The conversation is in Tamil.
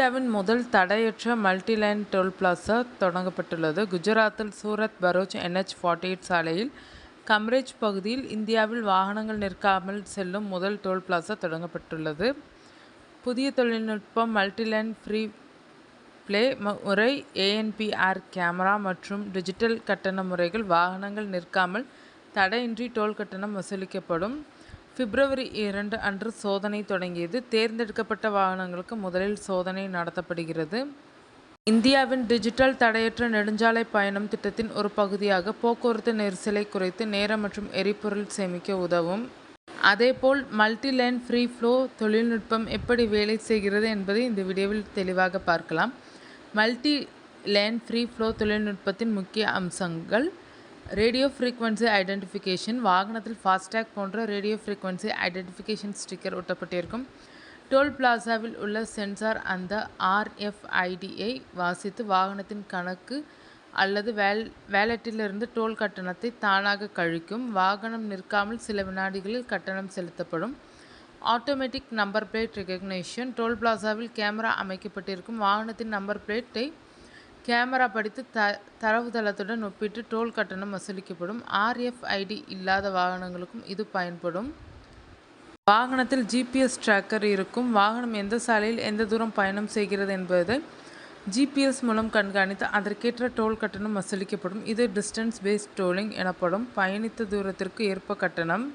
இந்தியாவின் முதல் தடையற்ற மல்டிலைன் டோல் பிளாசா தொடங்கப்பட்டுள்ளது. குஜராத்தில் சூரத் பரூச் NH-48 சாலையில் கம்ரேஜ் பகுதியில் இந்தியாவில் வாகனங்கள் நிற்காமல் செல்லும் முதல் டோல் பிளாசா தொடங்கப்பட்டுள்ளது. புதிய தொழில்நுட்பம் மல்டிலைன் ஃப்ரீ ப்ளே முறை, ANPR கேமரா மற்றும் டிஜிட்டல் கட்டண முறைகள் வாகனங்கள் நிற்காமல் தடையின்றி டோல் கட்டணம் வசூலிக்கப்படும். பிப்ரவரி 2 அன்று சோதனை தொடங்கியது. தேர்ந்தெடுக்கப்பட்ட வாகனங்களுக்கு முதலில் சோதனை நடத்தப்படுகிறது. இந்தியாவின் டிஜிட்டல் தடையற்ற நெடுஞ்சாலை பயணம் திட்டத்தின் ஒரு பகுதியாக போக்குவரத்து நெரிசலை குறைத்து நேரம் மற்றும் எரிபொருள் சேமிக்க உதவும். அதேபோல் மல்டிலைன் ஃப்ரீ ஃப்ளோ தொழில்நுட்பம் எப்படி வேலை செய்கிறது என்பதை இந்த வீடியோவில் தெளிவாக பார்க்கலாம். மல்டி லேன் ஃப்ரீ ஃப்ளோ தொழில்நுட்பத்தின் முக்கிய அம்சங்கள்: ரேடியோ ஃப்ரீக்வன்சி ஐடென்டிஃபிகேஷன். வாகனத்தில் ஃபாஸ்டேக் போன்ற ரேடியோ ஃப்ரீக்வன்சி ஐடென்டிஃபிகேஷன் ஸ்டிக்கர் ஒட்டப்பட்டிருக்கும். டோல் பிளாசாவில் உள்ள சென்சார் அந்த RFID-ஐ வாசித்து வாகனத்தின் கணக்கு அல்லது வேலெட்டிலிருந்து டோல் கட்டணத்தை தானாக கழிக்கும். வாகனம் நிற்காமல் சில வினாடிகளில் கட்டணம் செலுத்தப்படும். Automatic number plate recognition. Toll பிளாசாவில் கேமரா அமைக்கப்பட்டிருக்கும். வாகனத்தின் நம்பர் பிளேட்டை கேமரா படித்து தரவுத்தளத்துடன் ஒப்பிட்டு டோல் கட்டணம் வசூலிக்கப்படும். RFID இல்லாத வாகனங்களுக்கும் இது பயன்படும். வாகனத்தில் GPS டிராக்கர் இருக்கும். வாகனம் எந்த சாலையில் எந்த தூரம் பயணம் செய்கிறது என்பதை GPS மூலம் கண்காணித்து அதற்கேற்ற டோல் கட்டணம் வசூலிக்கப்படும். இது டிஸ்டன்ஸ் பேஸ்ட் டோலிங் எனப்படும். பயணித்த தூரத்திற்கு ஏற்ப கட்டணம்